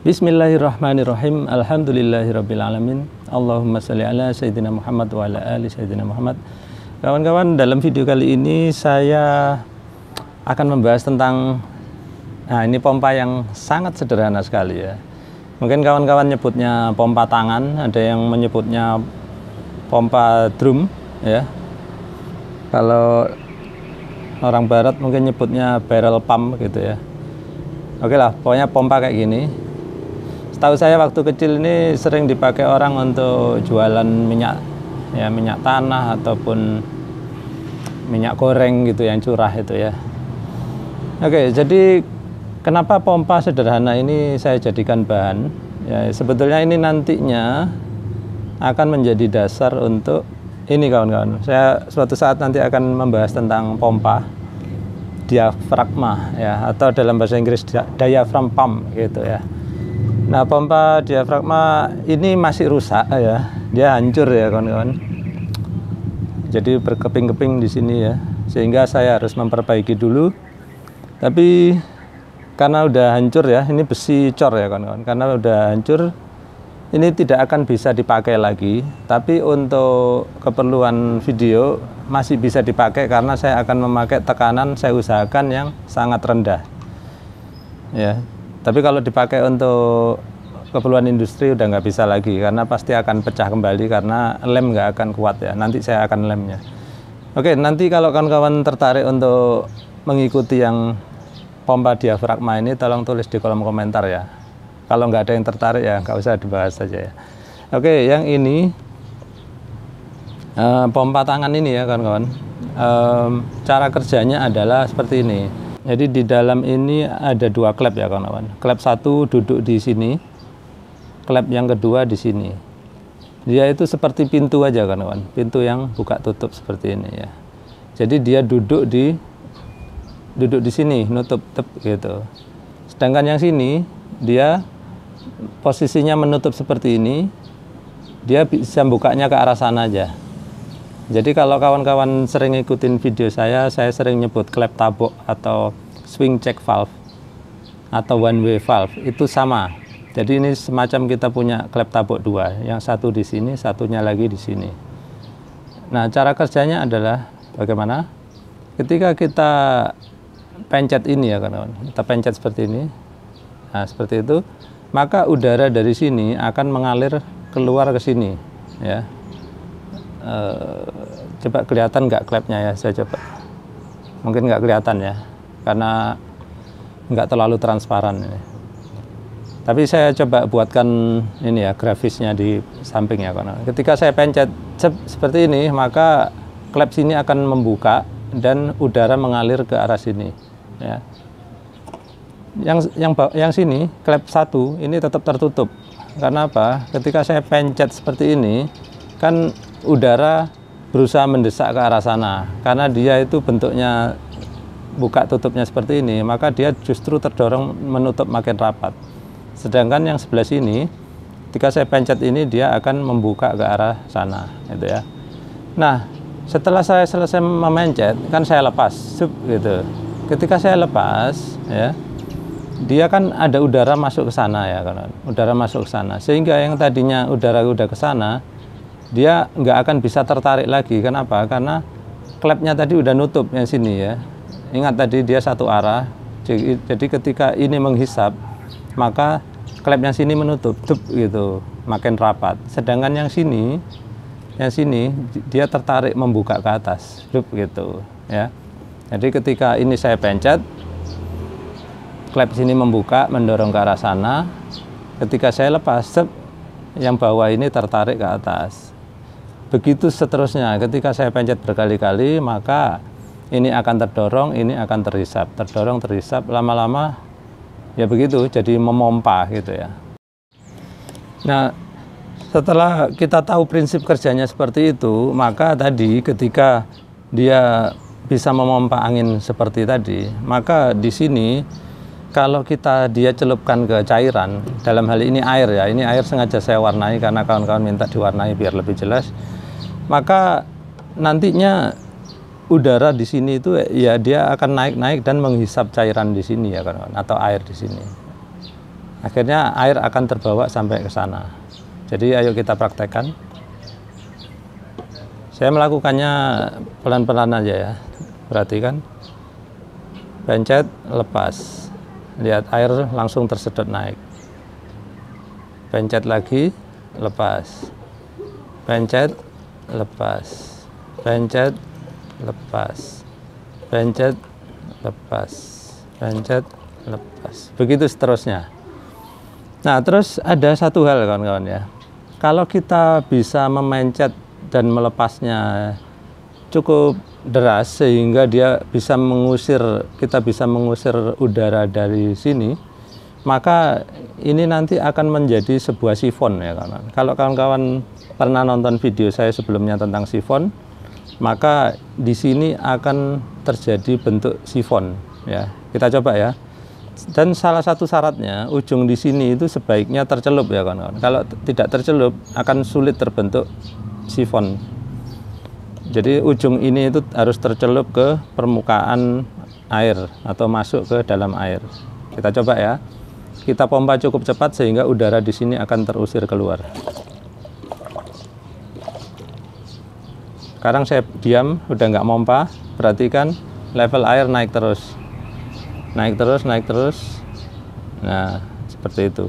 Bismillahirrahmanirrahim. Alhamdulillahirrabbilalamin. Allahumma sholli ala Sayyidina Muhammad wa ala ali Sayyidina Muhammad. Kawan-kawan, dalam video kali ini saya akan membahas tentang ini pompa yang sangat sederhana sekali ya. Mungkin kawan-kawan nyebutnya pompa tangan, ada yang menyebutnya pompa drum ya. Kalau orang barat mungkin nyebutnya barrel pump gitu ya. Oke lah, pokoknya pompa kayak gini. Setahu saya waktu kecil ini sering dipakai orang untuk jualan minyak ya, minyak tanah ataupun minyak goreng gitu yang curah itu ya. Oke, jadi kenapa pompa sederhana ini saya jadikan bahan? Ya, sebetulnya ini nantinya akan menjadi dasar untuk ini kawan-kawan. Saya suatu saat nanti akan membahas tentang pompa diafragma ya, atau dalam bahasa Inggris diaphragm pump gitu ya. Nah, pompa diafragma ini masih rusak ya, dia hancur ya kawan-kawan. Jadi berkeping-keping di sini ya, sehingga saya harus memperbaiki dulu. Tapi karena udah hancur ya, ini besi cor ya kawan-kawan. Karena udah hancur, ini tidak akan bisa dipakai lagi. Tapi untuk keperluan video masih bisa dipakai karena saya akan memakai tekanan, saya usahakan yang sangat rendah. Ya. Tapi kalau dipakai untuk keperluan industri udah nggak bisa lagi karena pasti akan pecah kembali karena lem nggak akan kuat ya. Nanti saya akan lemnya. Oke, nanti kalau kawan-kawan tertarik untuk mengikuti yang pompa diafragma ini, tolong tulis di kolom komentar ya. Kalau nggak ada yang tertarik ya nggak usah dibahas saja ya. Oke, yang ini pompa tangan ini ya kawan-kawan. Cara kerjanya adalah seperti ini. Jadi di dalam ini ada dua klep ya kawan-kawan. Klep satu duduk di sini, klep yang kedua di sini. Dia itu seperti pintu aja kawan-kawan, pintu yang buka tutup seperti ini ya. Jadi dia duduk di sini, nutup gitu. Sedangkan yang sini dia posisinya menutup seperti ini, dia bisa bukanya ke arah sana aja. Jadi kalau kawan-kawan sering ngikutin video saya sering nyebut klep tabok atau swing check valve atau one way valve, itu sama. Jadi ini semacam kita punya klep tabok dua, yang satu di sini, satunya lagi di sini. Nah, cara kerjanya adalah bagaimana? Ketika kita pencet ini ya kawan-kawan, kita pencet seperti ini, nah seperti itu, maka udara dari sini akan mengalir keluar ke sini ya. Coba kelihatan nggak klepnya ya, saya coba. Mungkin nggak kelihatan ya, karena nggak terlalu transparan ini. Tapi saya coba buatkan ini ya, grafisnya di samping ya. Karena ketika saya pencet seperti ini, maka klep sini akan membuka dan udara mengalir ke arah sini ya. Yang sini, klep satu ini tetap tertutup. Karena apa? Ketika saya pencet seperti ini, kan udara berusaha mendesak ke arah sana. Karena dia itu bentuknya buka tutupnya seperti ini, maka dia justru terdorong menutup makin rapat. Sedangkan yang sebelah sini, ketika saya pencet ini, dia akan membuka ke arah sana gitu ya. Nah, setelah saya selesai memencet, kan saya lepas gitu. Ketika saya lepas ya, dia kan ada udara masuk ke sana ya kan. Udara masuk ke sana. Sehingga yang tadinya udara udah ke sana, dia nggak akan bisa tertarik lagi. Kenapa? Karena klepnya tadi udah nutup yang sini ya. Ingat tadi dia satu arah. Jadi ketika ini menghisap, maka klep yang sini menutup, gitu, makin rapat. Sedangkan yang sini dia tertarik membuka ke atas, gitu ya. Jadi ketika ini saya pencet, klep sini membuka, mendorong ke arah sana. Ketika saya lepas, yang bawah ini tertarik ke atas. Begitu seterusnya, ketika saya pencet berkali-kali, maka ini akan terdorong, ini akan terhisap, terdorong, terhisap, lama-lama ya begitu, jadi memompa gitu ya. Nah, setelah kita tahu prinsip kerjanya seperti itu, maka tadi ketika dia bisa memompa angin seperti tadi, maka di sini kalau dia celupkan ke cairan, dalam hal ini air ya, ini air sengaja saya warnai karena kawan-kawan minta diwarnai biar lebih jelas. Maka nantinya udara di sini itu ya dia akan naik-naik dan menghisap cairan di sini ya kawan-kawan, atau air di sini. akhirnya air akan terbawa sampai ke sana. Jadi ayo kita praktekkan. Saya melakukannya pelan-pelan aja ya. Perhatikan. Pencet, lepas. Lihat air langsung tersedot naik. Pencet lagi, lepas. Pencet, lepas. Pencet, lepas. Pencet, lepas. Pencet, lepas. Begitu seterusnya. Nah, terus ada satu hal kawan-kawan ya. Kalau kita bisa memencet dan melepasnya cukup deras sehingga dia bisa mengusir, kita bisa mengusir udara dari sini, maka ini nanti akan menjadi sebuah sifon ya kawan-kawan. Kalau kawan-kawan pernah nonton video saya sebelumnya tentang sifon, maka di sini akan terjadi bentuk sifon ya. Kita coba ya. Dan salah satu syaratnya ujung di sini itu sebaiknya tercelup ya kawan-kawan. Kalau tidak tercelup akan sulit terbentuk sifon. Jadi ujung ini itu harus tercelup ke permukaan air atau masuk ke dalam air. Kita coba ya. Kita pompa cukup cepat sehingga udara di sini akan terusir keluar. Sekarang saya diam, udah nggak pompa. Perhatikan level air naik terus. Naik terus, naik terus. Nah, seperti itu.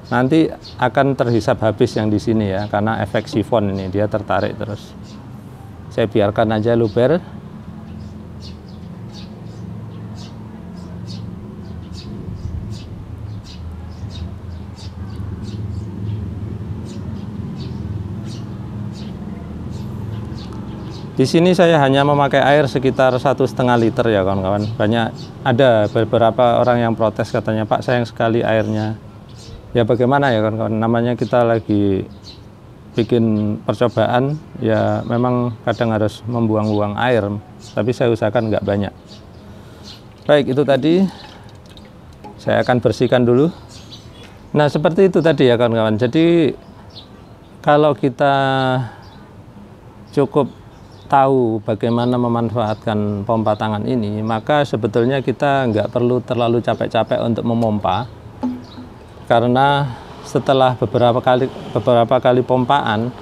Nanti akan terhisap habis yang di sini ya, karena efek sifon ini dia tertarik terus. Saya biarkan aja luber. Di sini saya hanya memakai air sekitar 1,5 liter ya kawan-kawan. Banyak ada beberapa orang yang protes katanya, Pak sayang sekali airnya. Ya bagaimana ya kawan-kawan, namanya kita lagi bikin percobaan, ya memang kadang harus membuang-buang air. Tapi saya usahakan nggak banyak. Baik, itu tadi saya akan bersihkan dulu. Nah seperti itu tadi ya kawan-kawan. Jadi kalau kita cukup tahu bagaimana memanfaatkan pompa tangan ini, maka sebetulnya kita nggak perlu terlalu capek-capek untuk memompa, karena setelah beberapa kali pompaan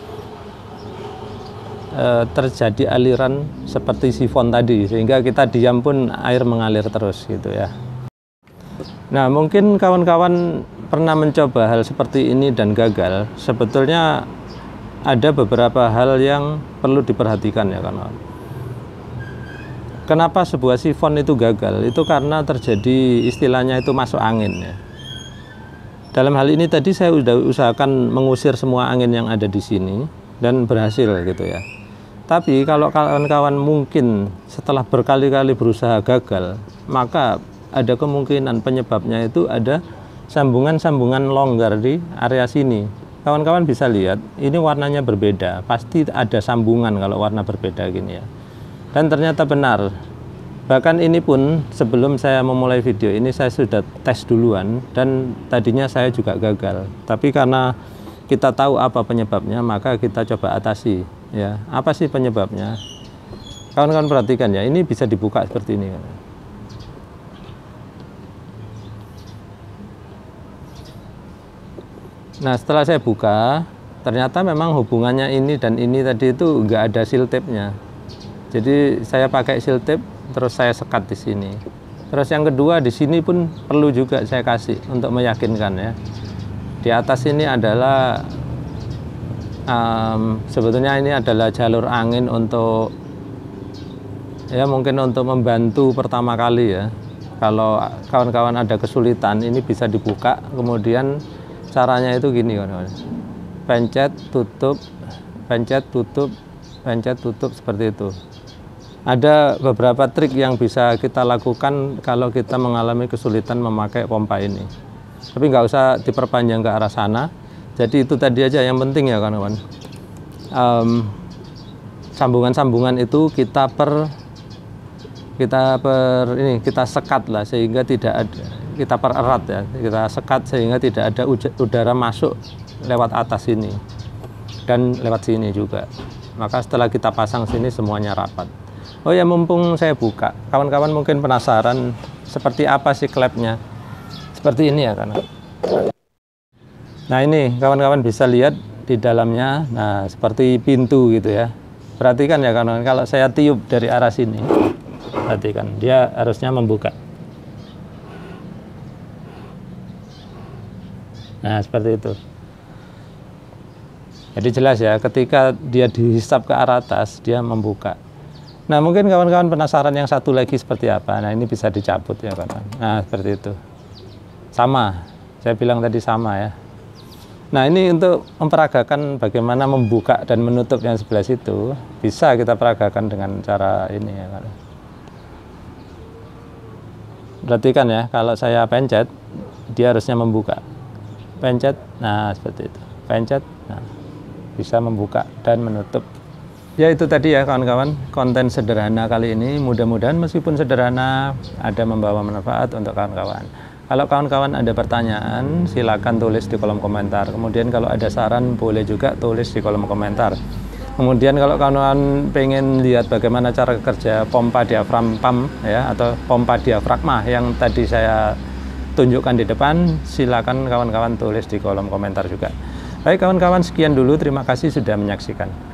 terjadi aliran seperti sifon tadi, sehingga kita diam pun air mengalir terus gitu ya. Nah mungkin kawan-kawan pernah mencoba hal seperti ini dan gagal. Sebetulnya ada beberapa hal yang perlu diperhatikan ya kawan-kawan. Kenapa sebuah sifon itu gagal? Itu karena terjadi istilahnya itu masuk angin ya. Dalam hal ini tadi saya sudah usahakan mengusir semua angin yang ada di sini dan berhasil gitu ya. Tapi kalau kawan-kawan mungkin setelah berkali-kali berusaha gagal, maka ada kemungkinan penyebabnya itu ada sambungan-sambungan longgar di area sini. Kawan-kawan bisa lihat, ini warnanya berbeda. Pasti ada sambungan kalau warna berbeda gini ya. Dan ternyata benar. Bahkan ini pun sebelum saya memulai video ini saya sudah tes duluan dan tadinya saya juga gagal. Tapi karena kita tahu apa penyebabnya, maka kita coba atasi. Ya, apa sih penyebabnya? Kawan-kawan perhatikan ya, ini bisa dibuka seperti ini. Nah setelah saya buka, ternyata memang hubungannya ini dan ini tadi itu nggak ada seal tape-nya. Jadi saya pakai seal tape, terus saya sekat di sini. Terus yang kedua di sini pun perlu juga saya kasih untuk meyakinkan ya. Di atas ini adalah sebetulnya ini adalah jalur angin untuk ya mungkin untuk membantu pertama kali ya. Kalau kawan-kawan ada kesulitan ini bisa dibuka, kemudian caranya itu gini kawan-kawan. Pencet, tutup, pencet, tutup, pencet, tutup seperti itu. Ada beberapa trik yang bisa kita lakukan kalau kita mengalami kesulitan memakai pompa ini. Tapi nggak usah diperpanjang ke arah sana. Jadi itu tadi aja yang penting ya kawan-kawan. Sambungan-sambungan itu kita sekat lah sehingga tidak ada, kita pererat ya, kita sekat sehingga tidak ada udara masuk lewat atas sini dan lewat sini juga. Maka setelah kita pasang sini semuanya rapat. Oh ya mumpung saya buka, kawan-kawan mungkin penasaran seperti apa sih klepnya. Seperti ini ya kan. Nah ini kawan-kawan bisa lihat di dalamnya, nah seperti pintu gitu ya. Perhatikan ya kawan-kawan, kalau saya tiup dari arah sini, perhatikan dia harusnya membuka. Nah seperti itu. Jadi jelas ya, ketika dia dihisap ke arah atas, dia membuka. Nah mungkin kawan-kawan penasaran yang satu lagi seperti apa. Nah ini bisa dicabut ya kawan-kawan. Nah seperti itu. Sama, saya bilang tadi sama ya. Nah ini untuk memperagakan bagaimana membuka dan menutup yang sebelah situ, bisa kita peragakan dengan cara ini ya kawan. Perhatikan ya, kalau saya pencet, dia harusnya membuka. Pencet, nah seperti itu. Pencet, nah bisa membuka dan menutup. Ya itu tadi ya kawan-kawan, konten sederhana kali ini. Mudah-mudahan meskipun sederhana ada membawa manfaat untuk kawan-kawan. Kalau kawan-kawan ada pertanyaan silakan tulis di kolom komentar. Kemudian kalau ada saran boleh juga tulis di kolom komentar. Kemudian kalau kawan-kawan pengen lihat bagaimana cara kerja pompa diafram pump ya, atau pompa diafragma yang tadi saya tunjukkan di depan, silakan kawan-kawan tulis di kolom komentar juga. Baik kawan-kawan, sekian dulu, terima kasih sudah menyaksikan.